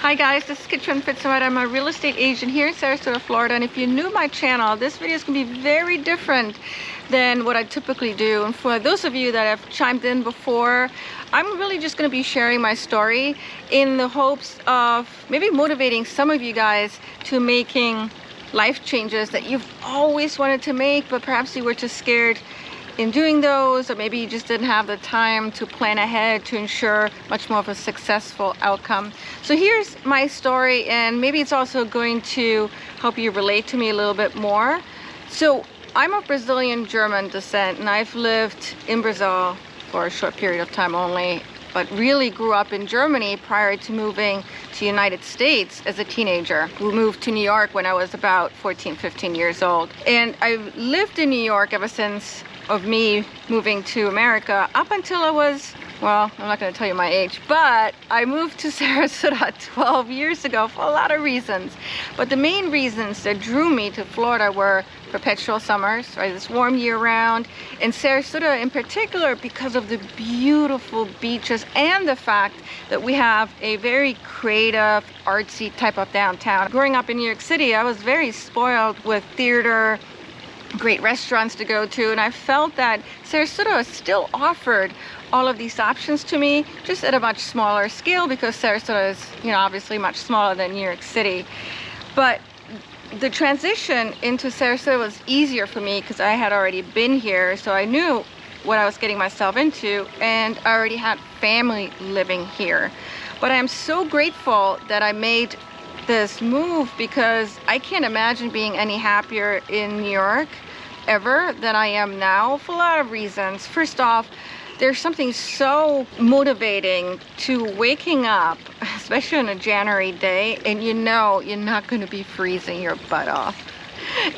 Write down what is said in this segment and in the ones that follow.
Hi guys, this is Katrin.pfitzenreiter. I'm a real estate agent here in Sarasota, Florida, and if you're new to my channel, this video is going to be very different than what I typically do. And for those of you that have chimed in before, I'm really just going to be sharing my story in the hopes of maybe motivating some of you guys to making life changes that you've always wanted to make, but perhaps you were too scared in doing those, or maybe you just didn't have the time to plan ahead to ensure much more of a successful outcome. So here's my story, and maybe it's also going to help you relate to me a little bit more. So I'm of Brazilian German descent, and I've lived in Brazil for a short period of time only, but really grew up in Germany prior to moving to the United States as a teenager. We moved to New York when I was about 14, 15 years old. And I've lived in New York ever since of me moving to America up until I was, well, I'm not going to tell you my age, but I moved to Sarasota 12 years ago for a lot of reasons. But the main reasons that drew me to Florida were perpetual summers, right? It's warm year round, and Sarasota in particular because of the beautiful beaches and the fact that we have a very creative, artsy type of downtown. Growing up in New York City, I was very spoiled with theater, great restaurants to go to, and I felt that Sarasota still offered all of these options to me, just at a much smaller scale, because Sarasota is, obviously much smaller than New York City. But the transition into Sarasota was easier for me because I had already been here, so I knew what I was getting myself into, and I already had family living here. But I am so grateful that I made this move, because I can't imagine being any happier in New York ever than I am now, for a lot of reasons. First off, there's something so motivating to waking up, especially on a January day, and you're not going to be freezing your butt off.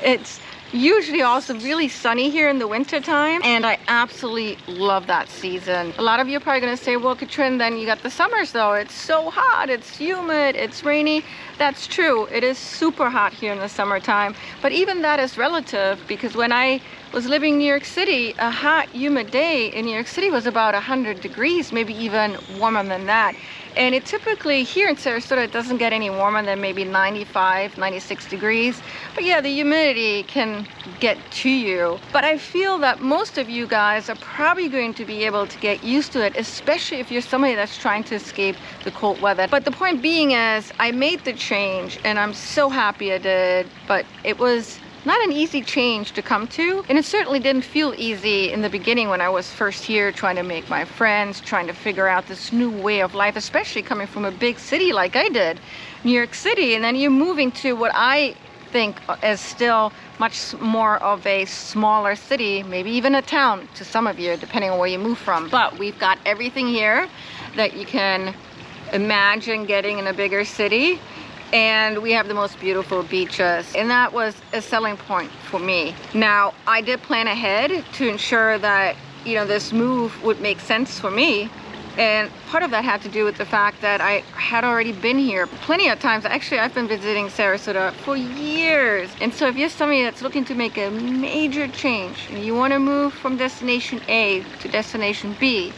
It's usually also really sunny here in the winter time, and I absolutely love that season. A lot of you are probably going to say, well, Katrin, then you got the summers though. It's so hot, it's humid, it's rainy. That's true. It is super hot here in the summertime, but even that is relative, because when I was living in New York City, a hot, humid day in New York City was about 100 degrees, maybe even warmer than that. And it typically, here in Sarasota, it doesn't get any warmer than maybe 95, 96 degrees. But yeah, the humidity can get to you. But I feel that most of you guys are probably going to be able to get used to it, especially if you're somebody that's trying to escape the cold weather. But the point being is, I made the change, and I'm so happy I did, but it was not an easy change to come to, and it certainly didn't feel easy in the beginning when I was first here trying to make my friends, trying to figure out this new way of life, especially coming from a big city like I did, New York City, and then you're moving to what I think is still much more of a smaller city, maybe even a town to some of you, depending on where you move from. But we've got everything here that you can imagine getting in a bigger city. And we have the most beautiful beaches, and that was a selling point for me. Now, I did plan ahead to ensure that this move would make sense for me, and part of that had to do with the fact that I had already been here plenty of times. Actually, I've been visiting Sarasota for years, and so if you're somebody that's looking to make a major change and you want to move from destination A to destination B,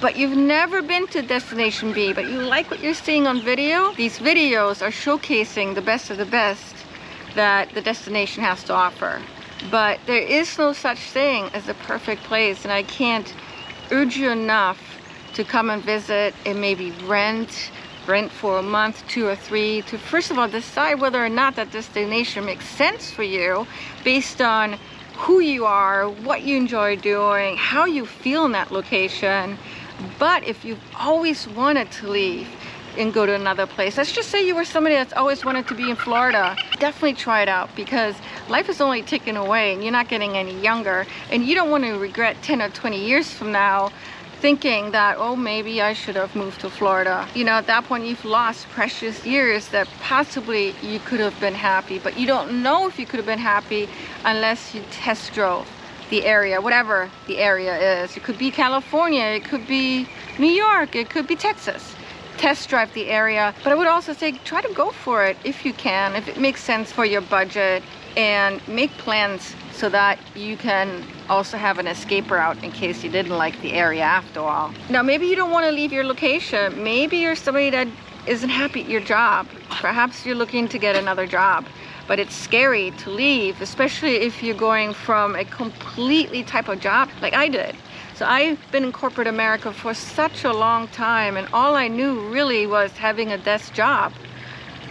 but you've never been to destination B, but you like what you're seeing on video, these videos are showcasing the best of the best that the destination has to offer. But there is no such thing as a perfect place, and I can't urge you enough to come and visit and maybe rent for a month, 2 or 3, to first of all decide whether or not that destination makes sense for you based on who you are, what you enjoy doing, how you feel in that location. But if you've always wanted to leave and go to another place, let's just say you were somebody that's always wanted to be in Florida, definitely try it out, because life is only ticking away and you're not getting any younger, and you don't want to regret 10 or 20 years from now thinking that, oh, maybe I should have moved to Florida. At that point you've lost precious years that possibly you could have been happy, but you don't know if you could have been happy unless you test drove the area, whatever the area is. It could be California, it could be New York, it could be Texas. Test drive the area. But I would also say, try to go for it if you can, if it makes sense for your budget, and make plans so that you can also have an escape route in case you didn't like the area after all. Now, maybe you don't want to leave your location. Maybe you're somebody that isn't happy at your job. Perhaps you're looking to get another job, but it's scary to leave, especially if you're going from a completely type of job like I did. So I've been in corporate America for such a long time, and all I knew really was having a desk job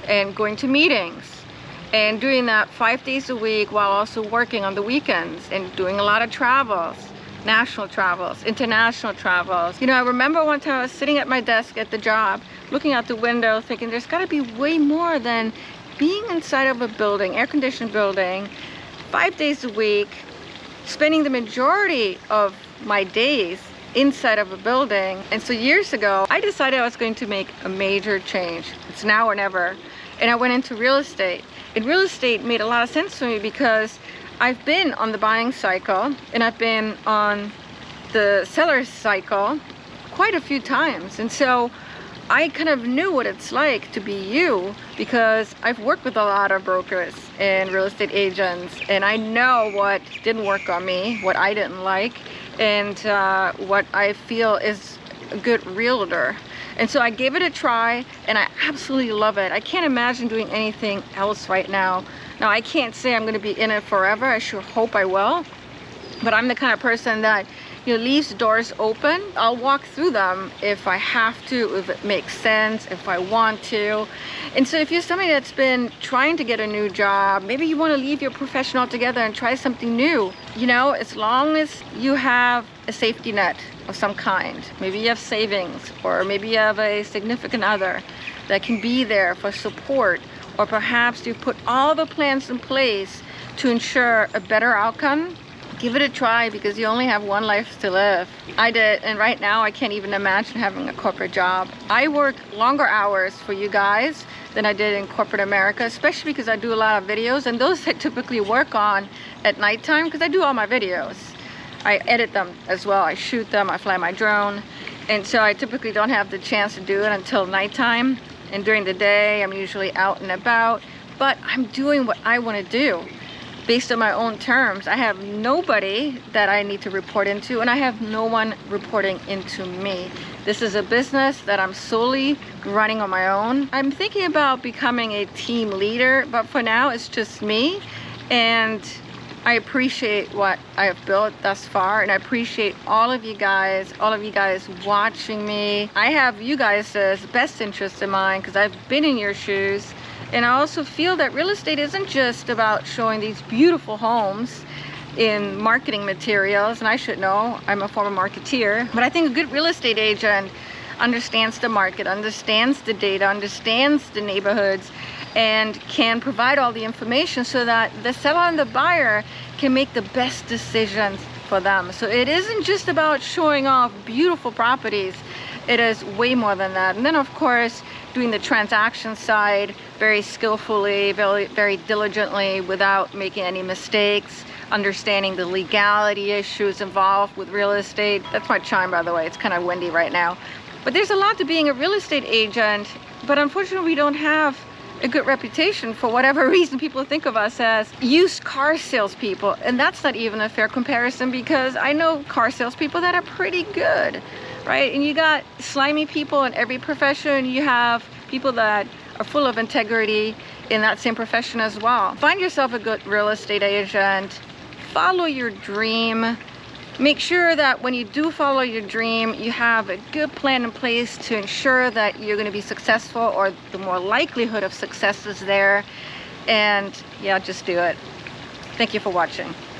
and going to meetings and doing that 5 days a week while also working on the weekends and doing a lot of travels, national travels, international travels. You know, I remember one time I was sitting at my desk at the job, looking out the window, thinking there's got to be way more than being inside of a building, air-conditioned building, 5 days a week, spending the majority of my days inside of a building. And so years ago, I decided I was going to make a major change. It's now or never. And I went into real estate. And real estate made a lot of sense for me because I've been on the buying cycle and I've been on the seller's cycle quite a few times. And so I kind of knew what it's like to be you because I've worked with a lot of brokers and real estate agents, and I know what didn't work on me, what I didn't like, and what I feel is a good realtor. And so I gave it a try, and I absolutely love it. I can't imagine doing anything else right now. Now, I can't say I'm going to be in it forever. I sure hope I will. But I'm the kind of person that, you know, leaves doors open. I'll walk through them if I have to, if it makes sense, if I want to. And so if you're somebody that's been trying to get a new job, maybe you want to leave your profession altogether and try something new, you know, as long as you have a safety net of some kind. Maybe you have savings, or maybe you have a significant other that can be there for support, or perhaps you've put all the plans in place to ensure a better outcome. Give it a try, because you only have one life to live. I did, and right now I can't even imagine having a corporate job. I work longer hours for you guys than I did in corporate America, especially because I do a lot of videos, and those I typically work on at nighttime because I do all my videos. I edit them as well, I shoot them, I fly my drone, and so I typically don't have the chance to do it until nighttime. And during the day I'm usually out and about, but I'm doing what I want to do based on my own terms. I have nobody that I need to report into, and I have no one reporting into me. This is a business that I'm solely running on my own. I'm thinking about becoming a team leader, but for now it's just me, and I appreciate what I have built thus far, and I appreciate all of you guys watching me. I have you guys' best interest in mind because I've been in your shoes. And I also feel that real estate isn't just about showing these beautiful homes in marketing materials, and I should know, I'm a former marketeer, but I think a good real estate agent understands the market, understands the data, understands the neighborhoods, and can provide all the information so that the seller and the buyer can make the best decisions for them. So it isn't just about showing off beautiful properties. It is way more than that. And then of course, doing the transaction side very skillfully, very diligently, without making any mistakes, understanding the legality issues involved with real estate. That's my chime, by the way. It's kind of windy right now. But there's a lot to being a real estate agent, but unfortunately we don't have a good reputation. For whatever reason, people think of us as used car salespeople, and that's not even a fair comparison, because I know car salespeople that are pretty good, right? And you got slimy people in every profession. You have people that are full of integrity in that same profession as well. Find yourself a good real estate agent. Follow your dream. Make sure that when you do follow your dream, you have a good plan in place to ensure that you're going to be successful, or the more likelihood of success is there. And yeah, just do it. Thank you for watching.